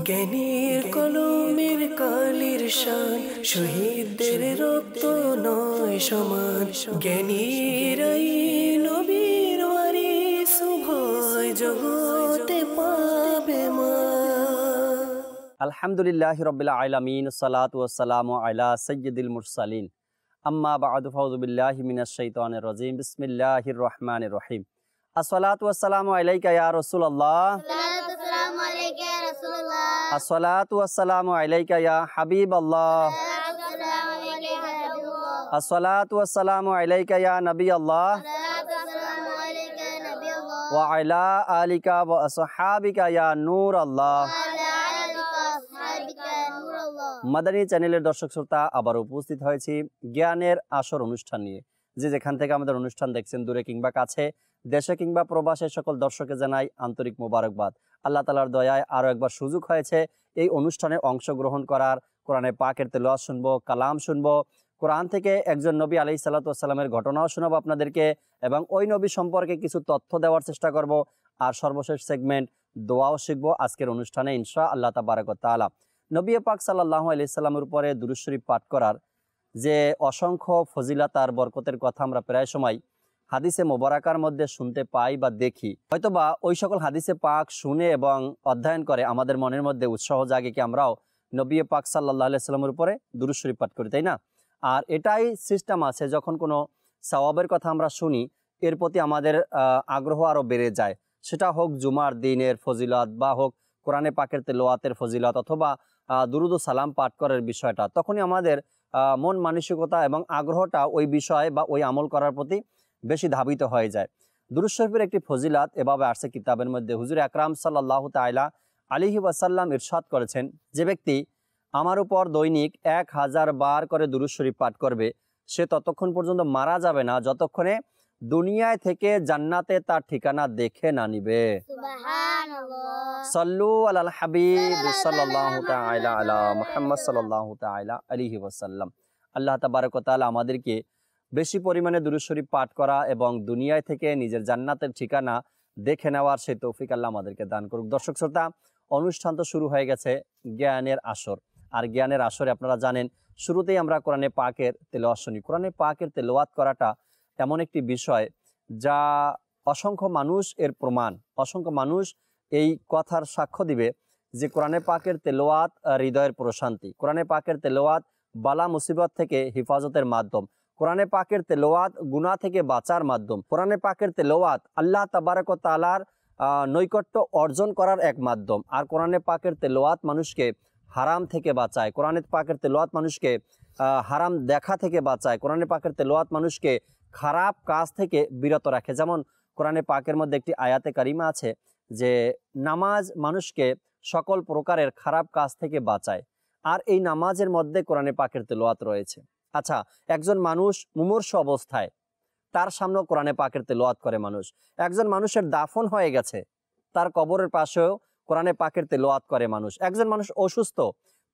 জ্ঞানীর কলমের কালির শান, শহীদদের রক্ত নয় সমান। জ্ঞানীরাই নবীর ওয়ারিস, ভয় জগতে পাবে মা। আলহামদুলিল্লাহি রাব্বিল আলামিন, সালাতু ওয়াসসালামু আলা সাইয়্যিদিল মুরসালিন, আম্মা বা'দু, ফাউযু বিল্লাহি মিনাশ শাইতানির রাজীম, বিসমিল্লাহির রহমানির রহিম। আসসালাতু ওয়াসসালামু আলাইকা ইয়া রাসূলুল্লাহ, আসসালাতু ওয়াসসালামু আলাইকা ইয়া হাবিবাল্লাহ, আসসালাতু ওয়াসসালামু আলাইকা ইয়া নবিয়াল্লাহ, ওয়া আলা আলিকা ওয়া আসহাবিকা ইয়া নূরাল্লাহ। মাদানী চ্যানেলের দর্শক শ্রোতা, আবার উপস্থিত হয়েছি জ্ঞানের আসর অনুষ্ঠান নিয়ে। যে যেখান থেকে আমাদের অনুষ্ঠান দেখছেন, দূরে কিংবা কাছে, দেশে কিংবা প্রবাসে, সকল দর্শকে জানাই আন্তরিক মোবারকবাদ। আল্লাহ তাআলার দয়ায় আরও একবার সুযোগ হয়েছে এই অনুষ্ঠানে অংশগ্রহণ করার। কোরআনে পাকের তেলাওয়াত শুনবো, কালাম শুনবো, কোরআন থেকে একজন নবী আলাইহিস সালাতু ওয়াস সালামের ঘটনাও শোনাবো আপনাদেরকে, এবং ওই নবী সম্পর্কে কিছু তথ্য দেওয়ার চেষ্টা করব। আর সর্বশেষ সেগমেন্ট দোয়াও শিখবো আজকের অনুষ্ঠানে ইনশাআল্লাহ তাবারাক ওয়া তাআলা। নবী পাক সাল্লাল্লাহু আলাইহি সাল্লামের উপরে দুরূদ শরীফ পাঠ করার যে অসংখ্য ফজিলত আর বরকতের কথা আমরা প্রায় সময় হাদিসে মোবারকার মধ্যে শুনতে পাই বা দেখি, হয়তোবা ওই সকল হাদিসে পাক শুনে এবং অধ্যয়ন করে আমাদের মনের মধ্যে উৎসাহ জাগে কি আমরাও নবী পাক সাল্লাল্লাহু আলাইহি সাল্লামের উপরে দুরূদ শরীফ পাঠ করি, তাই না? আর এটাই সিস্টেম আছে, যখন কোনো সওয়াবের কথা আমরা শুনি, এর প্রতি আমাদের আগ্রহ আরও বেড়ে যায়। সেটা হোক জুমার দিনের ফজিলত, বা হোক কোরআনে পাকের তেলাওয়াতের ফজিলত, অথবা দুরুদ ও সালাম পাঠ করার বিষয়টা, তখনই আমাদের মন মানসিকতা এবং আগ্রহটা ওই বিষয় বা ওই আমল করার প্রতি বেশি ধাবিত হয়ে যায়। দুরূদ শরীফের একটি ফজিলত এভাবে আসছে কিতাবের মধ্যে। হুজুর আকরাম সাল্লাল্লাহু তাআলা আলাইহি ওয়াসাল্লাম ইরশাদ করেছেন, যে ব্যক্তি আমার উপর দৈনিক 1000 বার করে দুরূদ শরীফ পাঠ করবে, সে ততক্ষণ পর্যন্ত মারা যাবে না যতক্ষণে দুনিয়ায় থেকে জান্নাতে তার ঠিকানা দেখে না নিবে। সুবহানাল্লাহ। সাল্লু আলাল হাবিব সাল্লাল্লাহু তাআলা আলা মুহাম্মদ সাল্লাল্লাহু তাআলা আলাইহি ওয়াসাল্লাম। আল্লাহ তাবারক ওয়া তাআলা আমাদেরকে বেশি পরিমাণে দুরূদ শরীফ পাঠ করা এবং দুনিয়ায় থেকে নিজের জান্নাতের ঠিকানা দেখে নেওয়ার সেই তৌফিক আল্লাহ আমাদেরকে দান করুক। দর্শক শ্রোতা, অনুষ্ঠান তো শুরু হয়ে গেছে জ্ঞানের আসর। আর জ্ঞানের আসরে আপনারা জানেন, শুরুতেই আমরা কোরআনে পাকের তেলাওয়াত শুনি। কোরআনে পাকের তেলাওয়াত করাটা এমন একটি বিষয় যা অসংখ্য মানুষ এর প্রমাণ, অসংখ্য মানুষ এই কথার সাক্ষ্য দিবে যে কোরআনে পাকের তেলাওয়াত হৃদয়ের প্রশান্তি, কোরআনে পাকের তেলাওয়াত বালা মুসিবত থেকে হেফাজতের মাধ্যম, কোরআনে পাকের তেলাওয়াত গুনাহ থেকে বাঁচার মাধ্যম, কোরআনে পাকের তেলাওয়াত আল্লাহ তাবারক ওয়া তাআলার নৈকট্য অর্জন করার এক মাধ্যম। আর কোরআনে পাকের তেলাওয়াত মানুষকে হারাম থেকে বাঁচায়, কোরআনে পাকের তেলাওয়াত মানুষকে হারাম দেখা থেকে বাঁচায়, কোরআনে পাকের তেলাওয়াত মানুষকে খারাপ কাজ থেকে বিরত রাখে। যেমন কোরআনে পাকের মধ্যে একটি আয়াতে কারিমা আছে যে নামাজ মানুষকে সকল প্রকারের খারাপ কাজ থেকে বাঁচায়। আর এই নামাজের মধ্যে কোরআনে পাকের তেলাওয়াত রয়েছে। আচ্ছা, একজন মানুষ মুমূর্ষ অবস্থায়, তার সামনেও কোরআনে পাকের তেলাওয়াত করে মানুষ। একজন মানুষের দাফন হয়ে গেছে, তার কবরের পাশেও কোরআনে পাকের তেলাওয়াত করে মানুষ। একজন মানুষ অসুস্থ,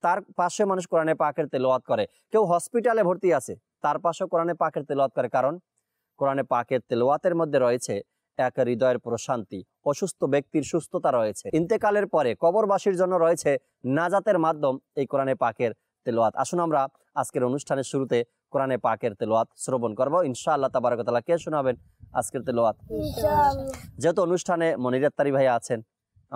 তার পাশে মানুষ কোরআনে পাকের তেলাওয়াত করে। কেউ হসপিটালে ভর্তি আছে, তার পাশেও কোরআনে পাকের তেলাওয়াত করে। কারণ কোরআনে পাকের তেলাওয়াতের মধ্যে রয়েছে এক হৃদয়ের প্রশান্তি, অসুস্থ ব্যক্তির সুস্থতা রয়েছে, ইন্তেকালের পরে কবরবাসীর জন্য রয়েছে নাজাতের মাধ্যম এই কোরআনে পাকের তেলাওয়াত। আসুন আমরা আজকের অনুষ্ঠানের শুরুতে কোরআনে পাকের তেলাওয়াত শ্রবণ করব ইনশাআল্লাহ তাবারাক ওয়া তাআলা। কে শোনাবেন আজকের তেলাওয়াত? ইনশাআল্লাহ। যেহেতু অনুষ্ঠানে মনির আত্তারি ভাই আছেন,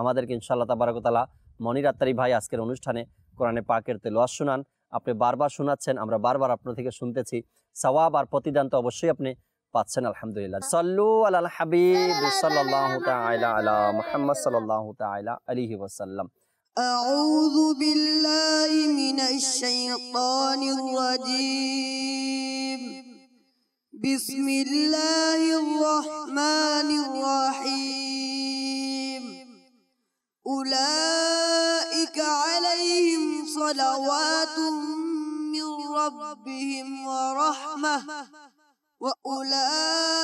আমাদেরকে ইনশাআল্লাহ তাবারাক ওয়া তাআলা মনির আত্তারি ভাই আজকের অনুষ্ঠানে কোরআনে পাকের তেলাওয়াত শুনান। আপনি বারবার শোনাচ্ছেন, আমরা বারবার আপনার থেকে শুনতেছি। সওয়াব আর প্রতিদান তো অবশ্যই আপনি পাচ্ছেন আলহামদুলিল্লাহ। সাল্লু আলাল হাবিব সাল্লাল্লাহু তাআলা আলা মুহাম্মদ সাল্লাল্লাহু তাআলা আলাইহি ওয়াসাল্লাম। আউযু বিল্লাহি মিনাশ শাইতানির রাজীম। বিসমিল্লাহির রহমানির রহিম। উলাইকা আলাইহিম সালাওয়াতুম মির রাব্বিহিম ওয়া রাহমাহ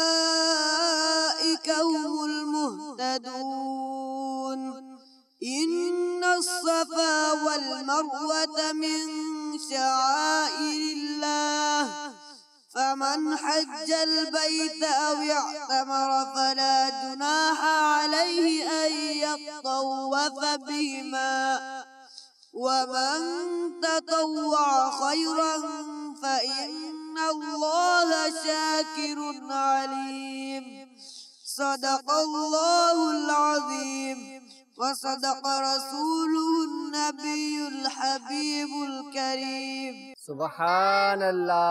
وأولئك هم المهتدون. إن الصفا والمروة من شعائر الله فمن حج البيت أو اعتمر فلا جناح عليه أن يطوف بهما ومن تطوع خيرا فإن الله شاكر عليم صدق الله العظيم وصدق رسوله النبي الحبيب الكريم সুবহানাল্লাহ।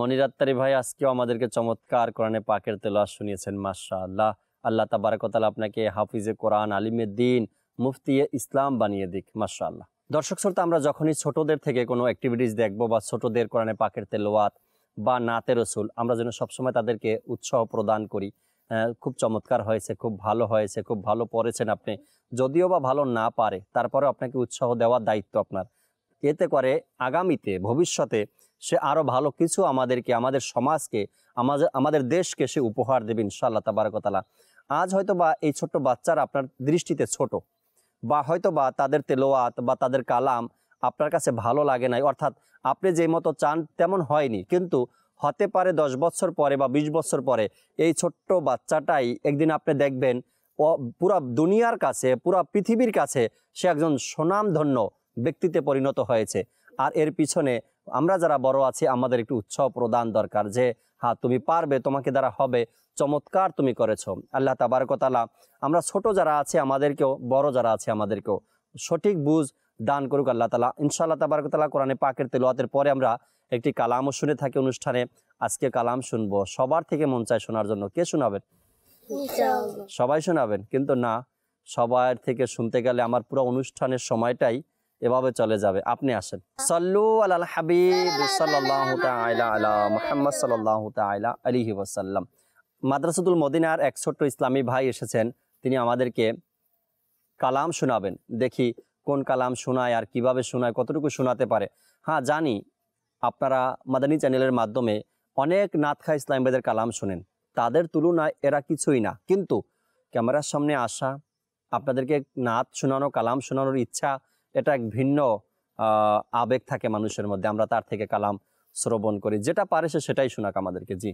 মনির আত্তারি ভাই আজকেও আমাদেরকে চমৎকার কোরআনে পাকের তেলাওয়াত শুনিয়েছেন, মাশাআল্লাহ। আল্লাহ তাবারক ওয়া তাআলা আপনাকে হাফিজে কোরআন, আলিমে দ্বীন, মুফতি ইসলাম বানিয়ে দিক, মাশাআল্লাহ। দর্শক শ্রোতা, আমরা যখনই ছোটদের থেকে কোনো অ্যাক্টিভিটিস দেখবো বা ছোটদের কোরআনে পাকের তেলাওয়াত বা নাতে রসুল, আমরা যেন সবসময় তাদেরকে উৎসাহ প্রদান করি। খুব চমৎকার হয়েছে, খুব ভালো হয়েছে, খুব ভালো পড়েছেন আপনি, যদিও বা ভালো না পারে তারপরেও আপনাকে উৎসাহ দেওয়ার দায়িত্ব আপনার। এতে করে আগামীতে ভবিষ্যতে সে আরও ভালো কিছু আমাদেরকে, আমাদের সমাজকে, আমাদের দেশকে সে উপহার দেবে ইনশাআল্লাহ তাবারক ওয়া তাআলা। আজ হয়তো বা এই ছোট্ট বাচ্চারা আপনার দৃষ্টিতে ছোট, বা হয়তো বা তাদের তেলাওয়াত বা তাদের কালাম আপনার কাছে ভালো লাগে নাই, অর্থাৎ আপনি যে মতো চান তেমন হয়নি, কিন্তু হতে পারে 10 বছর পরে বা 20 বছর পরে এই ছোট্ট বাচ্চাটাই একদিন আপনি দেখবেন পুরা দুনিয়ার কাছে, পুরা পৃথিবীর কাছে সে একজন সুনামধন্য ব্যক্তিতে পরিণত হয়েছে। আর এর পিছনে আমরা যারা বড় আছি আমাদের একটু উৎসাহ প্রদান দরকার, যে হ্যাঁ তুমি পারবে, তোমাকে দ্বারা হবে, চমৎকার তুমি করেছো। আল্লাহ তাবারক ওয়া তাআলা আমরা ছোট যারা আছে আমাদেরকেও, বড় যারা আছে আমাদেরকেও সঠিক বুঝ দান করুক আল্লাহ তাআলা ইনশাআল্লাহ তাবারক ওয়া তাআলা। কোরআনে পাকের তেলাওয়াতের পরে আমরা একটি কালামও শুনে থাকি অনুষ্ঠানে। আজকে কালাম শুনবো, সবার থেকে মন চায় শোনার জন্য। কে শোনাবেন? সবাই শোনাবেন? কিন্তু না, সবার থেকে শুনতে গেলে আমার পুরো অনুষ্ঠানের সময়টাই এভাবে চলে যাবে। আপনি আসেন। সাল্লু আলাল হাবিব সাল্লাল্লাহু তাআলা আলা মুহাম্মদ সাল্লাল্লাহু তাআলা আলাইহি ওয়াসাল্লাম। মাদ্রাসাতুল মদিনার এক ছোট্ট ইসলামী ভাই এসেছেন, তিনি আমাদেরকে কালাম শোনাবেন। দেখি কোন কালাম শোনায় আর কিভাবে শোনায়, কতটুকু শোনাতে পারে। হ্যাঁ, জানি আপনারা মাদানী চ্যানেলের মাধ্যমে অনেক নাতখা ইসলামী ভাইদের কালাম শোনেন, তাদের তুলনায় এরা কিছুই না। কিন্তু ক্যামেরার সামনে আসা, আপনাদেরকে নাত শোনানো, কালাম শোনানোর ইচ্ছা, এটা এক ভিন্ন আবেগ থাকে মানুষের মধ্যে। আমরা তার থেকে কালাম শ্রবণ করি, যেটা পারে সে সেটাই শোনাক আমাদেরকে। জি।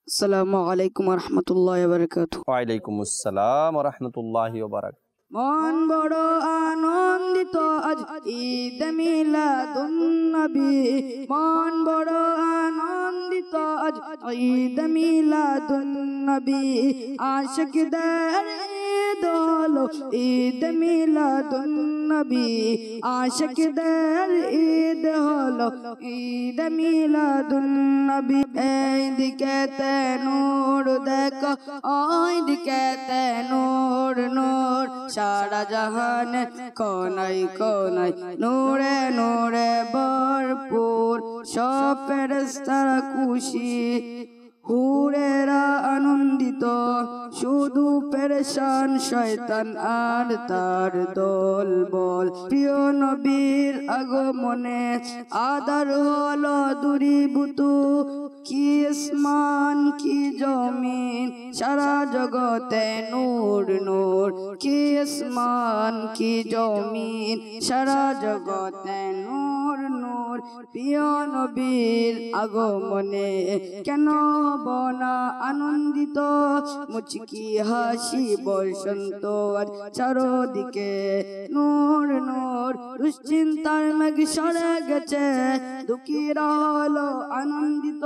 আসসালামু আলাইকুম ওয়া রাহমাতুল্লাহি ওয়া বারাকাতুহু। ওয়া আলাইকুম আসসালাম ওয়া রাহমাতুল্লাহি ওয়া বারাকাতুহু। মন বড় আনন্দিত আজ ঈদ মিলাদুন নবী, মন বড় আনন্দিত আজ ঈদ মিলাদুন নবী, আশিকদের ঈদ হলো ঈদ মিলাদুন নবী, আশিকদের ঈদ হলো ঈদ মিলাদুন নবী। এইদিকে তে নূর দেখো, ওইদিকে তে নূর নূর, সারা জাহান কোনায় কোনায় নূরে নূরে ভরপুর, সব ফেরেশতারা খুশি, হুরেরা আনন্দিত, শুধু পেরেশান শয়তান আর তার দল বল। প্রিয় নবীর আগমনে আদার হলো দূরীভূত, কি আসমান কি জমিন, সারা জগতে নূর নূর, কি আসমান কি জমিন, সারা জগতে নূর নূর। প্রিয় নবীর আগমনে কেন বনা আনন্দিত, মুচকি হাসি বসন্ত আর চারদিকে নূর নূর, দুশ্চিন্তার মেঘ সরে গেছে, দুঃখীরা হলো আনন্দিত,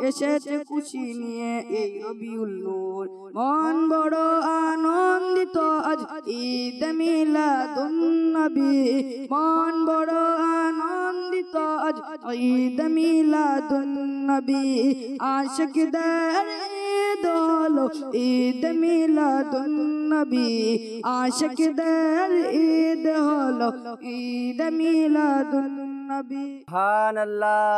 এসেছে খুশি নিয়ে এই রবিউল নূর। মন বড় আনন্দিত আজ ঈদ মিলাদুন নবী, মন বড় আনন্দিত আজ ঈদ মিলাদুন নবী, আশিকদের ঈদ হলো ঈদ মিলাদুন নবী, আশিকদের ঈদ হলো ঈদ মিলাদুন নবী। সুবহানাল্লাহ।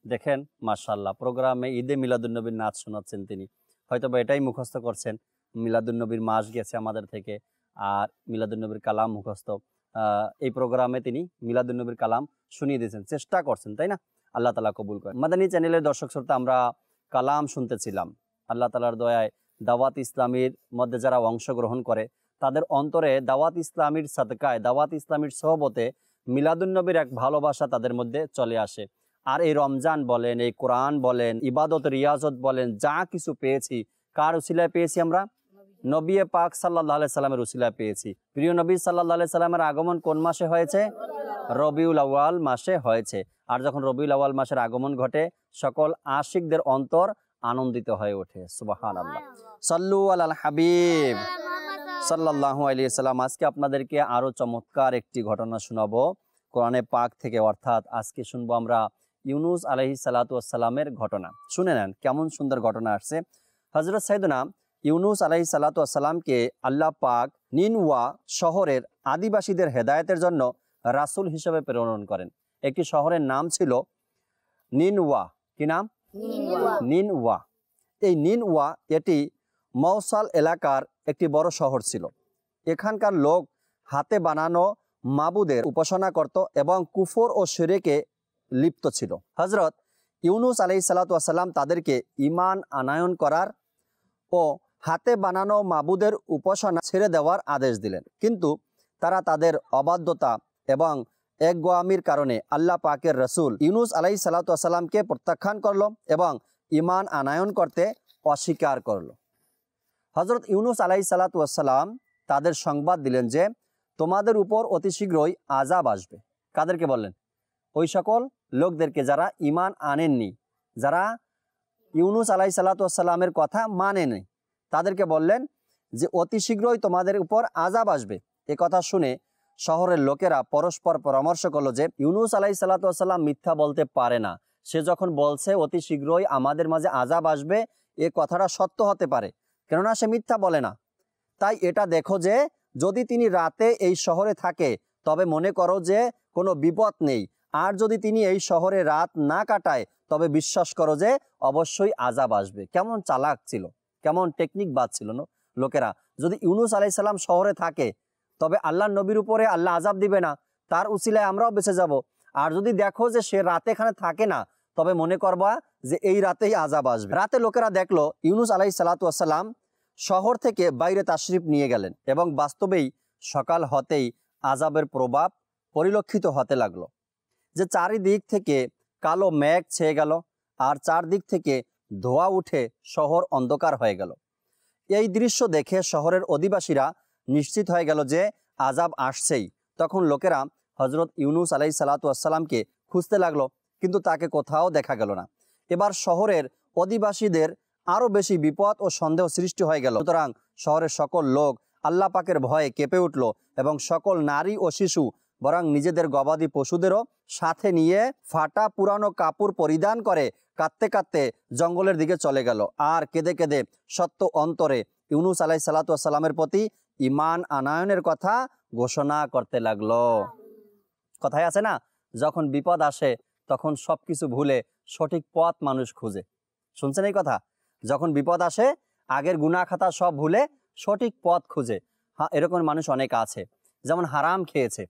দেখেন মাশাআল্লাহ, প্রোগ্রামে ঈদে মিলাদুন্নবীর নাচ শোনাচ্ছেন তিনি। হয়তো বা এটাই মুখস্থ করছেন, মিলাদুন্নবীর মাস গেছে আমাদের থেকে, আর মিলাদুন্নবীর কালাম মুখস্থ। এই প্রোগ্রামে তিনি মিলাদুন্নবীর কালাম শুনিয়ে দিয়েছেন, চেষ্টা করছেন, তাই না? আল্লাহ তাআলা কবুল করেন। মাদানী চ্যানেলের দর্শক শ্রোতা, আমরা কালাম শুনতেছিলাম। আল্লাহ তাআলার দয়ায় দাওয়াত ইসলামীর মধ্যে যারা অংশগ্রহণ করে তাদের অন্তরে দাওয়াত ইসলামীর সাদকায়, দাওয়াত ইসলামীর সহবতে মিলাদুন্নবীর এক ভালোবাসা তাদের মধ্যে চলে আসে। আর এই রমজান বলেন, এই কোরআন বলেন, ইবাদত রিয়াজত বলেন, যা কিছু পেয়েছি কার উসিলায় পেয়েছি আমরা? নবী পাক সাল্লাল্লাহু আলাইহি সাল্লামের উসিলা পেয়েছি। প্রিয় নবী সাল্লাল্লাহু আলাইহি সাল্লামের আগমন কোন মাসে হয়েছে? রবিউল আউয়াল মাসে হয়েছে। আর যখন রবিউল আউয়াল মাসের আগমন ঘটে সকল আশিকদের অন্তর আনন্দিত হয়ে ওঠে। সুবহানাল্লাহ। সাল্লু আলাল হাবিব সাল্লাল্লাহু আলাইহি সাল্লাম। আজকে আপনাদেরকে আরো চমৎকার একটি ঘটনা শোনাবো কোরআনে পাক থেকে, অর্থাৎ আজকে শুনবো আমরা ইউনুস আলাইহিস সালাতু ওয়াস সালামের ঘটনা। শুনে নেন কেমন সুন্দর ঘটনা আসছে। হযরত সাইয়েদনা ইউনুস আলাইহিস সালাতু ওয়াস সালামকে আল্লাহ পাক নিনওয়া শহরের আদিবাসীদের হেদায়েতের জন্য রাসূল হিসেবে প্রেরণ করেন। একটি শহরের নাম ছিল নিনওয়া। কি নাম? নিনওয়া। এই নিনওয়া এটি মৌসাল এলাকার একটি বড় শহর ছিল। এখানকার লোক হাতে বানানো মাবুদের উপাসনা করত এবং কুফর ও শিরকে লিপ্ত ছিল। হযরত ইউনুস আলাইহিস সালাতু ওয়াস সালাম তাদেরকে ঈমান আনয়ন করার ও হাতে বানানো মাবুদের উপাসনা ছেড়ে দেওয়ার আদেশ দিলেন। কিন্তু তারা তাদের অবাধ্যতা এবং একগুয়ামির কারণে আল্লাহ পাকের রসুল ইউনুস আলাইহিস সালাতু ওয়াস সালামকে প্রত্যাখ্যান করল এবং ঈমান আনয়ন করতে অস্বীকার করল। হযরত ইউনুস আলাইহিস সালাতু ওয়াস সালাম তাদের সংবাদ দিলেন যে তোমাদের উপর অতি শীঘ্রই আযাব আসবে। কাদেরকে বললেন? ওই সকল লোকদেরকে যারা ঈমান আনেননি, যারা ইউনুস আলাইহিস সালাতু ওয়াস সালামের কথা মানেনি, তাদেরকে বললেন যে অতি শীঘ্রই তোমাদের উপর আযাব আসবে। এ কথা শুনে শহরের লোকেরা পরস্পর পরামর্শ করলো যে ইউনুস আলাইহিস সালাতু ওয়াস সালাম মিথ্যা বলতে পারে না। সে যখন বলছে অতি শীঘ্রই আমাদের মাঝে আযাব আসবে, এ কথাটা সত্য হতে পারে, কেননা সে মিথ্যা বলে না। তাই এটা দেখো যে যদি তিনি রাতে এই শহরে থাকে তবে মনে করো যে কোনো বিপদ নেই, আর যদি তিনি এই শহরে রাত না কাটায় তবে বিশ্বাস করো যে অবশ্যই আযাব আসবে। কেমন চালাক ছিল, কেমন টেকনিক বাদ ছিল লোকেরা। যদি ইউনুস আলাইহিস সালাম শহরে থাকে তবে আল্লাহ নবীর উপরে আল্লাহ আযাব দিবে না, তার উসিলায় আমরাও বেঁচে যাব। আর যদি দেখো যে সে রাতে এখানে থাকে না তবে মনে করবা যে এই রাতেই আযাব আসবে। রাতে লোকেরা দেখলো ইউনুস আলাইহিস সালাতু ওয়াস সালাম শহর থেকে বাইরে তাশরিফ নিয়ে গেলেন এবং বাস্তবেই সকাল হতেই আযাবের প্রভাব পরিলক্ষিত হতে লাগলো। যে চারিদিক থেকে কালো মেঘ ছেয়ে গেল আর চারদিক থেকে ধোঁয়া উঠে শহর অন্ধকার হয়ে গেল। এই দৃশ্য দেখে শহরের অধিবাসীরা নিশ্চিত হয়ে গেল যে আযাব আসছেই। তখন লোকেরা হযরত ইউনুস আলাইহিস সালাতু ওয়াস সালামকে খুঁজতে লাগলো, কিন্তু তাকে কোথাও দেখা গেল না। এবার শহরের অধিবাসীদের আরো বেশি বিপদ ও সন্দেহ সৃষ্টি হয়ে গেল। সুতরাং শহরের সকল লোক আল্লাহ পাকের ভয়ে কেঁপে উঠল এবং সকল নারী ও শিশু বরং নিজেদের গবাদি পশুদেরও সাথে নিয়ে ফাটা পুরানো কাপড় পরিধান করে কাঁদতে কাঁদতে জঙ্গলের দিকে চলে গেল। আর কেঁদে কেঁদে সত্য অন্তরে ইউনুস আলাইহিস সালাতু ওয়াস সালামের প্রতি ঈমান আনয়নের কথা ঘোষণা করতে লাগলো। কথায় আছে না, যখন বিপদ আসে তখন সবকিছু ভুলে সঠিক পথ মানুষ খুঁজে। শুনছেন এই কথা? যখন বিপদ আসে আগের গুনাহ খাতা সব ভুলে সঠিক পথ খুঁজে। হ্যাঁ, এরকম মানুষ অনেক আছে। যেমন হারাম খেয়েছে,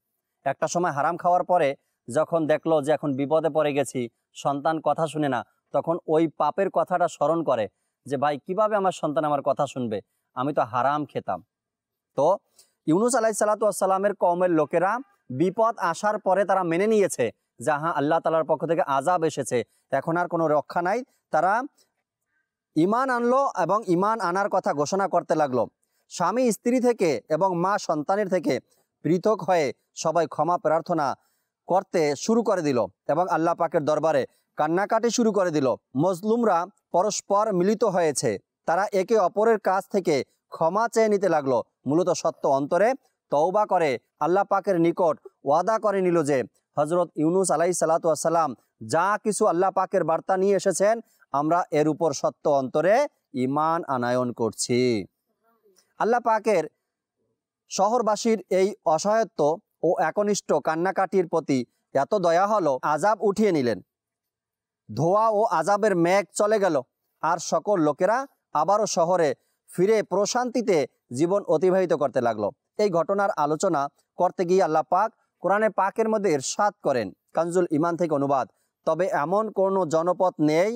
একটা সময় হারাম খাওয়ার পরে যখন দেখলো যে এখন বিপদে পড়ে গেছি, সন্তান কথা শুনে না, তখন ওই পাপের কথাটা স্মরণ করে যে ভাই কিভাবে আমার সন্তান আমার কথা শুনবে, আমি তো হারাম খেতাম। তো ইউনুস আলাইহিস সালাতু ওয়াস সালামের কওমের লোকেরা বিপদ আসার পরে তারা মেনে নিয়েছে যে হ্যাঁ আল্লাহ তাআলার পক্ষ থেকে আযাব এসেছে, এখন আর কোনো রক্ষা নাই। তারা ঈমান আনলো এবং ঈমান আনার কথা ঘোষণা করতে লাগলো। স্বামী স্ত্রী থেকে এবং মা সন্তানের থেকে পৃথক হয়ে সবাই ক্ষমা প্রার্থনা করতে শুরু করে দিল এবং আল্লাহ পাকের দরবারে কান্নাকাটি শুরু করে দিল। মজলুমরা পরস্পর মিলিত হয়েছে, তারা একে অপরের কাছ থেকে ক্ষমা চেয়ে নিতে লাগলো। মূলত সত্য অন্তরে তওবা করে আল্লাহ পাকের নিকট ওয়াদা করে নিল যে হযরত ইউনুস আলাইহিস সালাতু ওয়াস সালাম যা কিছু আল্লাহ পাকের বার্তা নিয়ে এসেছেন আমরা এর উপর সত্য অন্তরে ঈমান আনয়ন করছি। আল্লাহ পাকের শহরবাসীর এই অসহায়ত্ব ও একনিষ্ঠ কান্নাকাটির প্রতি এত দয়া হলো, আযাব উঠিয়ে নিলেন। ধোঁয়া ও আযাবের মেঘ চলে গেল আর সকল লোকেরা আবারও শহরে ফিরে প্রশান্তিতে জীবন অতিবাহিত করতে লাগলো। এই ঘটনার আলোচনা করতে গিয়ে আল্লাহ পাক কোরআনে পাকের মধ্যে ইরশাদ করেন, কানজুল ঈমান থেকে অনুবাদ, তবে এমন কোনো জনপদ নেই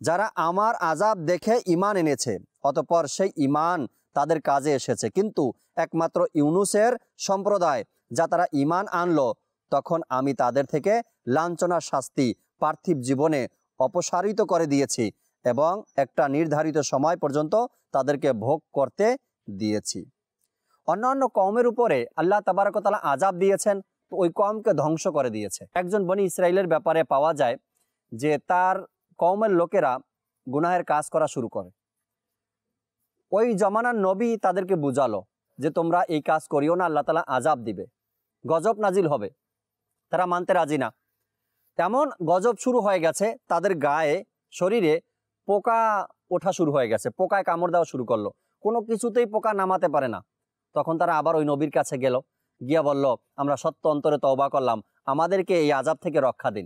যারা আমার আযাব দেখে ঈমান এনেছে অতঃপর সেই ঈমান তাদের কাজে এসেছে, কিন্তু একমাত্র ইউনুসের সম্প্রদায় যা তারা ঈমান আনলো তখন আমি তাদের থেকে লাঞ্ছনার শাস্তি পার্থিব জীবনে অপসারিত করে দিয়েছি এবং একটা নির্ধারিত সময় পর্যন্ত তাদেরকে ভোগ করতে দিয়েছি। অন্যান্য কওমের উপরে আল্লাহ তাবারক ওয়া তাআলা আযাব দিয়েছেন, তো ওই কওমকে ধ্বংস করে দিয়েছে। একজন বনি ইসরাইলের ব্যাপারে পাওয়া যায় যে তার কওমের লোকেরা গুনাহের কাজ করা শুরু করে। ওই জমানার নবী তাদেরকে বুঝালো যে তোমরা এই কাজ করিও না, আল্লাহ তাআলা আযাব দিবে, গজব নাজিল হবে। তারা মানতে রাজি না। তেমন গজব শুরু হয়ে গেছে, তাদের গায়ে শরীরে পোকা ওঠা শুরু হয়ে গেছে, পোকায় কামড় দেওয়া শুরু করলো, কোনো কিছুতেই পোকা নামাতে পারে না। তখন তারা আবার ওই নবীর কাছে গেল, গিয়া বলল আমরা সত্য অন্তরে তওবা করলাম, আমাদেরকে এই আযাব থেকে রক্ষা দিন।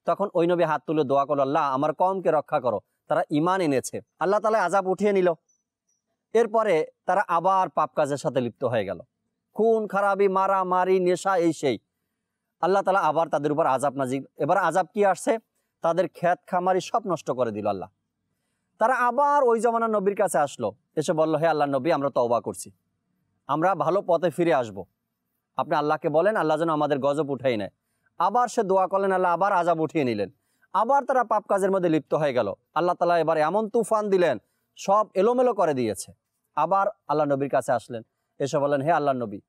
তখন ওই নবী হাত তুলে দোয়া করল, আল্লাহ আমার কওমকে রক্ষা করো, তারা ঈমান এনেছে। আল্লাহ তাআলা আযাব উঠিয়ে নিল। এরপরে তারা আবার পাপ কাজের সাথে লিপ্ত হয়ে গেল, খুন খারাপি, মারামারি, নেশা, এই সেই। আল্লাহ তাআলা আবার তাদের উপর আযাব নাজিল। এবার আযাব কি আসছে? তাদের ক্ষেত খামারি সব নষ্ট করে দিল আল্লাহ। তারা আবার ওই জমানার নবীর কাছে আসলো, এসে বলল, হে আল্লাহ নবী, আমরা তওবা করছি, আমরা ভালো পথে ফিরে আসব, আপনি আল্লাহকে বলেন আল্লাহ যেন আমাদের গজব উঠাই নেয়। আবার সে দোয়া করলেন, আল্লাহ আবার আযাব উঠিয়ে নিলেন। আবার তারা পাপ কাজের মধ্যে লিপ্ত হয়ে গেল। আল্লাহ তাআলা এবার এমন তুফান দিলেন, সব এলোমেলো করে দিয়েছে। আবার আল্লাহ নবীর কাছে আসলেন, এসে বললেন, হে আল্লাহ নবী,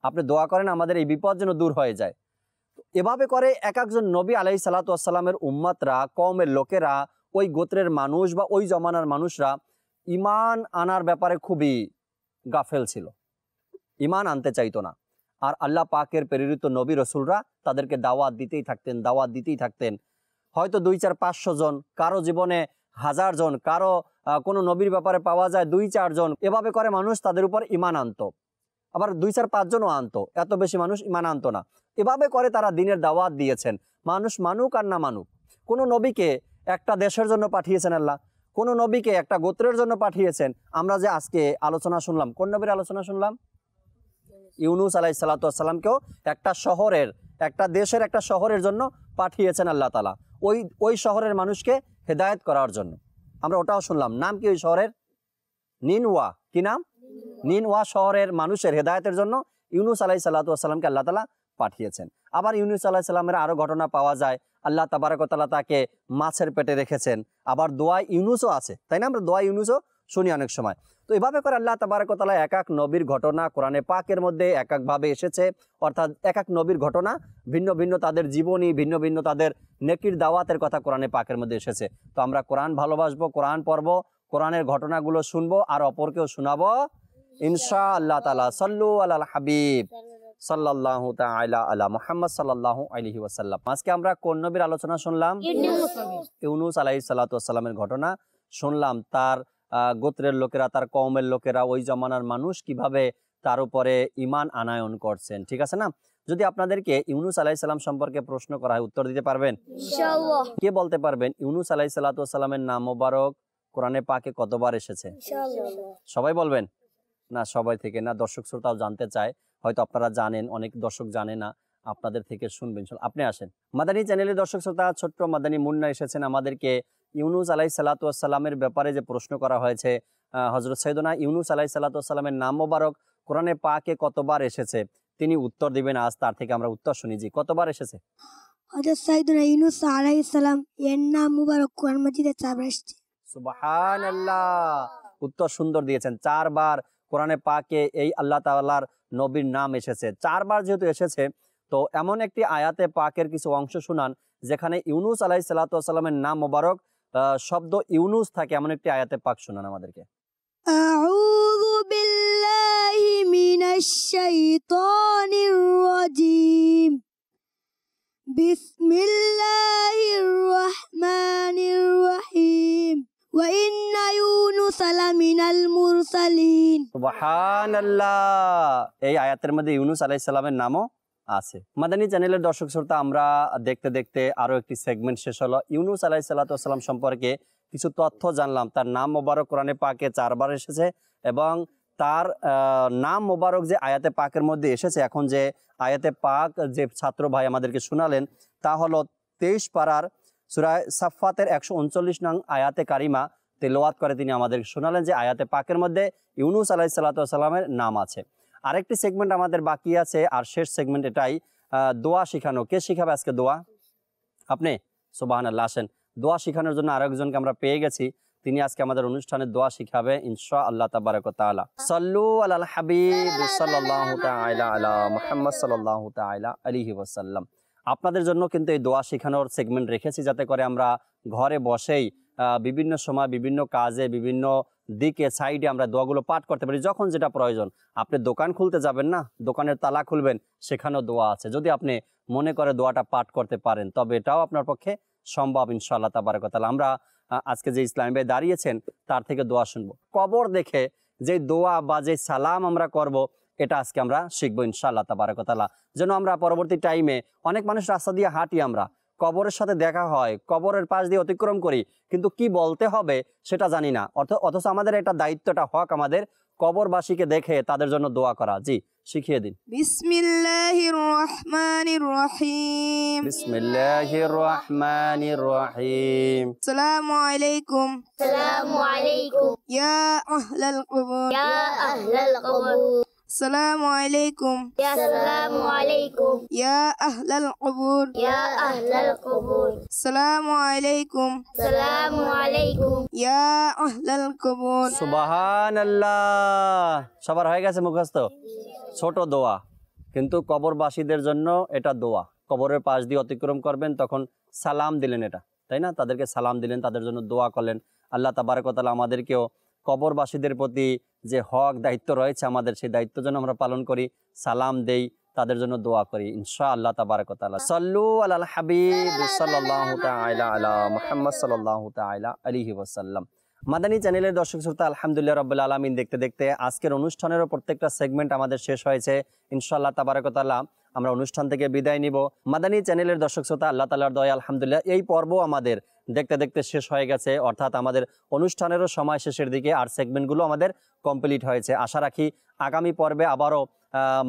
আপনি দোয়া করেন আমাদের এই বিপদ যেন দূর হয়ে যায়। এভাবে করে এক একজন নবী আলাইহিস সালাতু ওয়াস সালামের উম্মতরা, কওমের লোকেরা, ওই গোত্রের মানুষ বা ওই জমানার মানুষরা ঈমান আনার ব্যাপারে খুবই গাফেল ছিল, ঈমান আনতে চাইতো না। আর আল্লাহ পাকের প্রেরিত নবী রসুলরা তাদেরকে দাওয়াত দিতেই থাকতেন, দাওয়াত দিতেই থাকতেন। হয়তো 200-400 জন, কারো জীবনে 1000 জন, কারো কোনো নবীর ব্যাপারে পাওয়া যায় 2-4 জন। এভাবে করে মানুষ তাদের উপর ঈমান আনতো, আবার 2-4-5 জনও আনতো, এত বেশি মানুষ ঈমান আনতো না। এভাবে করে তারা দিনের দাওয়াত দিয়েছেন, মানুষ মানুক আর না মানুক। কোনো নবীকে একটা দেশের জন্য পাঠিয়েছেন আল্লাহ, কোনো নবীকে একটা গোত্রের জন্য পাঠিয়েছেন। আমরা যে আজকে আলোচনা শুনলাম, কোন নবীর আলোচনা শুনলাম? ইউনুস আলাইহিস সালাতু ওয়াস সালামকেও একটা শহরের, একটা দেশের, একটা শহরের জন্য পাঠিয়েছেন আল্লাহ তাআলা, ওই শহরের মানুষকে হেদায়েত করার জন্য। আমরা ওটাও শুনলাম। নাম কি ওই শহরের? নিনওয়া। কি নাম? নিনওয়া শহরের মানুষের হেদায়েতের জন্য ইউনুস আলাইহিস সালাতু ওয়াস সালামকে আল্লাহ তাআলা পাঠিয়েছেন। আবার ইউনুস আলাইহিস সালামের আরো ঘটনা পাওয়া যায়, আল্লাহ তাবারক ওয়া তাআলা তাকে মাছের পেটে রেখেছেন। আবার দোয়া ইউনুসও আছে, তাই না? আমরা দোয়া ইউনুসও শুনি অনেক সময়। তো এভাবে করে আল্লাহ তাবারক ওয়া তাআলা এক এক নবীর ঘটনা কোরআনে পাকের মধ্যে এক একভাবে এসেছে, অর্থাৎ এক এক নবীর ঘটনা ভিন্ন ভিন্ন, তাদের জীবনী ভিন্ন ভিন্ন, তাদের নেকির দাওয়াতের কথা কোরআনে পাকের মধ্যে এসেছে। তো আমরা কোরআন ভালোবাসবো, কোরআন পড়বো, কোরআনের ঘটনাগুলো শুনবো, আর অপরকেও শোনাবো ইনশাআল্লাহ তাআলা। সাল্লু আলাল হাবিব সাল্লাল্লাহু তাআলা আলা মুহাম্মদ সাল্লাল্লাহু আলাইহি ওয়াসাল্লাম। আজকে আমরা কোন নবীর আলোচনা শুনলাম? ইউনুস আলাইহিস সালাতু ওয়াস সালামের ঘটনা শুনলাম। তার গোত্রের লোকেরা, তার কওমের লোকেরা, ওই জমানার মানুষ কিভাবে তার উপরে ঈমান আনায়ন করছেন। ঠিক আছে না? যদি আপনাদেরকে ইউনুস আলাইহিস সালাম সম্পর্কে প্রশ্ন করা হয়, উত্তর দিতে পারবেন ইনশাআল্লাহ? কে বলতে পারবেন ইউনুস আলাইহিস সালাতু ওয়াস সালামের নাম মোবারক কোরআনে পাকে কতবার এসেছে? ইনশাআল্লাহ সবাই বলবেন? না, সবাই থেকে না, দর্শক শ্রোতাও জানতে চায়, হয়তো আপনারা জানেন, অনেক দর্শক জানে না, আপনাদের থেকে শুনবেন। আপনি আসেন। মাদানী চ্যানেলের দর্শক শ্রোতা, ছোট্ট মাদানী মুন্না এসেছেন আমাদেরকে ইউনুস আলাইহিস সালাতু ওয়াস সালামের ব্যাপারে যে প্রশ্ন করা হয়েছে, হযরত সাইয়েদনা ইউনুস আলাইহিস সালাতু ওয়াস সালামের নাম মোবারক কোরআনে পাকে কতবার এসেছে তিনি উত্তর দিবেন। আজ তার থেকে আমরা উত্তর শুনি। জি, কতবার এসেছে? হযরত সাইয়েদনা ইউনুস আলাইহিস সালাম এর নাম মোবারক কোরআন মাজিদে 4 বার এসেছে। সুবহানাল্লাহ, উত্তর সুন্দর দিয়েছেন। 4 বার কোরআনে পাকে এই আল্লাহ তাআলার নবীর নাম এসেছে। 4 বার যেহেতু এসেছে, তো এমন একটি আয়াতে পাকের কিছু অংশ শুনান যেখানে ইউনুস আলাইহিস সালাতু ওয়াস সালামের নাম মোবারক শব্দ ইউনুস থাকে, এমন একটি আয়াতে পাক শুনান আমাদেরকে। আউযু বিল্লাহি মিনাশ শাইতানির রাজীম। বিসমিল্লাহির রহমানির রহিম। ওয়া ইন্না ইউনুস লামিনাল মুরসালিন। সুবহানাল্লাহ, এই আয়াতের মধ্যে ইউনুস আলাইহিস সালামের নামও আছে। মাদানী চ্যানেলের দর্শক শ্রোতা, আমরা দেখতে দেখতে আরো একটি সেগমেন্ট শেষ হলো। ইউনুস আলাইহিস সালাতু ওয়াস সালাম সম্পর্কে কিছু তথ্য জানলাম। তার নাম মোবারক কোরআনে পাকে 4 বার এসেছে, এবং তার নাম মোবারক যে আয়াতে পাকের মধ্যে এসেছে, এখন যে আয়াতে পাক যে ছাত্র ভাই আমাদেরকে শোনালেন, তা হলো 23 পারার সূরা সাফফাতের 139 নং আয়াতে কারিমা তেলাওয়াত করে তিনি আমাদেরকে শোনালেন যে আয়াতে পাকের মধ্যে ইউনুস আলাইহিস সালাতু ওয়াস সালামের নাম আছে। আরেকটি সেগমেন্ট আমাদের বাকি আছে, আর শেষ সেগমেন্ট এটাই, দোয়া শিখানো। কে শিখাবে আজকে দোয়া? আপনি? সুবহানাল্লাহ, আসেন। দোয়া শিখানোর জন্য আরেকজনকে আমরা পেয়ে গেছি, তিনি আজকে আমাদের অনুষ্ঠানে দোয়া শিখাবে ইনশাআল্লাহ তাবারাক ওয়া তাআলা। সাল্লু আলাল হাবিব সাল্লাল্লাহু তাআলা আলা মুহাম্মদ সাল্লাল্লাহু তাআলা আলাইহি ওয়াসাল্লাম। আপনাদের জন্য কিন্তু এই দোয়া শেখানোর সেগমেন্ট রেখেছি, যাতে করে আমরা ঘরে বসেই বিভিন্ন সময় বিভিন্ন কাজে বিভিন্ন দিকে সাইডে আমরা দোয়াগুলো পাঠ করতে পারি, যখন যেটা প্রয়োজন। আপনি দোকান খুলতে যাবেন না, দোকানের তালা খুলবেন, সেখানেও দোয়া আছে। যদি আপনি মনে করে দোয়াটা পাঠ করতে পারেন, তবে এটাও আপনার পক্ষে সম্ভব ইনশাআল্লাহ তাবারাক ওয়া তাআলা। আমরা আজকে যে ইসলামী ভাই দাঁড়িয়েছেন তার থেকে দোয়া শুনবো। কবর দেখে যে দোয়া বা যে সালাম আমরা করব, এটা আজকে আমরা শিখবো ইনশাআল্লাহ তাবারাক ওয়া তাআলা। যেন আমরা পরবর্তী টাইমে, অনেক মানুষ রাস্তা দিয়ে হাঁটি, আমরা কবরের সাথে দেখা হয়, কবরের পাশ দিয়ে অতিক্রম করি, কিন্তু কি বলতে হবে সেটা জানি না। অথচ আমাদের এটা দায়িত্বটা, হক আমাদের কবরবাসীকে দেখে তাদের জন্য দোয়া করা। জি, শিখিয়ে দিন। বিসমিল্লাহির রহমানির রহিম। বিসমিল্লাহির রহমানির রহিম। আসসালামু আলাইকুম। আসসালামু আলাইকুম ইয়া আহলাল কবর। ইয়া আহলাল কবর। আসসালামু আলাইকুম। আসসালামু আলাইকুম ইয়া আহলাল কবর। ইয়া আহলাল কবর। আসসালামু আলাইকুম। আসসালামু আলাইকুম ইয়া আহলাল কবর। সুবহানাল্লাহ। সবার হয়ে গেছে মুখস্থ? ছোট দোয়া, কিন্তু কবরবাসীদের জন্য এটা দোয়া। কবরের পাশ দিয়ে অতিক্রম করবেন, তখন সালাম দিলেন, এটা তাই না, তাদেরকে সালাম দিলেন, তাদের জন্য দোয়া করলেন। আল্লাহ তাবারাক ওয়া তাআলা আমাদেরকেও কবরবাসীদের প্রতি যে হক দায়িত্ব রয়েছে আমাদের, সেই দায়িত্ব যেন আমরা পালন করি, সালাম দেই, তাদের জন্য দোয়া করি ইনশাআল্লাহ তাবারাক ওয়া তাআলা। সাল্লু আলাল হাবিব সাল্লাল্লাহু তাআলা আলা মুহাম্মদ সাল্লাল্লাহু তাআলা আলাইহি ওয়াসাল্লাম। মাদানী চ্যানেলের দর্শক শ্রোতা, আলহামদুলিল্লাহ রাব্বুল আলামিন, দেখতে দেখতে আজকের অনুষ্ঠানেরও প্রত্যেকটা সেগমেন্ট আমাদের শেষ হয়েছে। ইনশাআল্লাহ তাবারাক ওয়া তাআলা আমরা অনুষ্ঠান থেকে বিদায় নিব। মাদানী চ্যানেলের দর্শক শ্রোতা, আল্লাহ তাআলার দয়া আলহামদুলিল্লাহ এই পর্ব আমাদের দেখতে দেখতে শেষ হয়ে গেছে, অর্থাৎ আমাদের অনুষ্ঠানেরও সময় শেষের দিকে, আর সেগমেন্টগুলো আমাদের কমপ্লিট হয়েছে। আশা রাখি আগামী পর্বে আবারও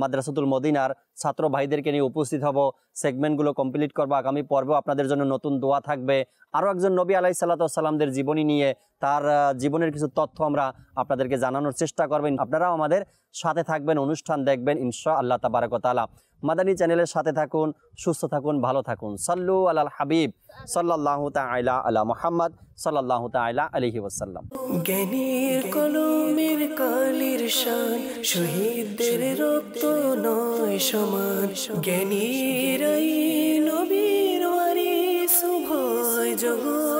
মাদ্রাসাতুল মদিনার ছাত্র ভাইদেরকে নিয়ে উপস্থিত হব, সেগমেন্টগুলো কমপ্লিট করবো। আগামী পর্বেও আপনাদের জন্য নতুন দোয়া থাকবে, আরও একজন নবী আলাইহিস সালাতু ওয়াস সালামদের জীবনী নিয়ে, তার জীবনের কিছু তথ্য আমরা আপনাদেরকে জানানোর চেষ্টা করবেন। আপনারাও আমাদের সাথে থাকবেন, অনুষ্ঠান দেখবেন ইনশাআল্লাহ তাবারাক ওয়া তাআলা। মাদানী চ্যানেলের সাথে থাকুন, সুস্থ থাকুন, ভালো থাকুন। সাল্লু আলাল হাবিব সাল্লাল্লাহু তাআলা আলা মুহাম্মদ সাল্লাল্লাহু তাআলা আলাইহি ওয়াসাল্লাম। জ্ঞানীর কলমের কালির শান, শহীদদের রক্ত নয় সমান। জ্ঞানীরাই নবীর ওয়ারিস, উভয় জগৎ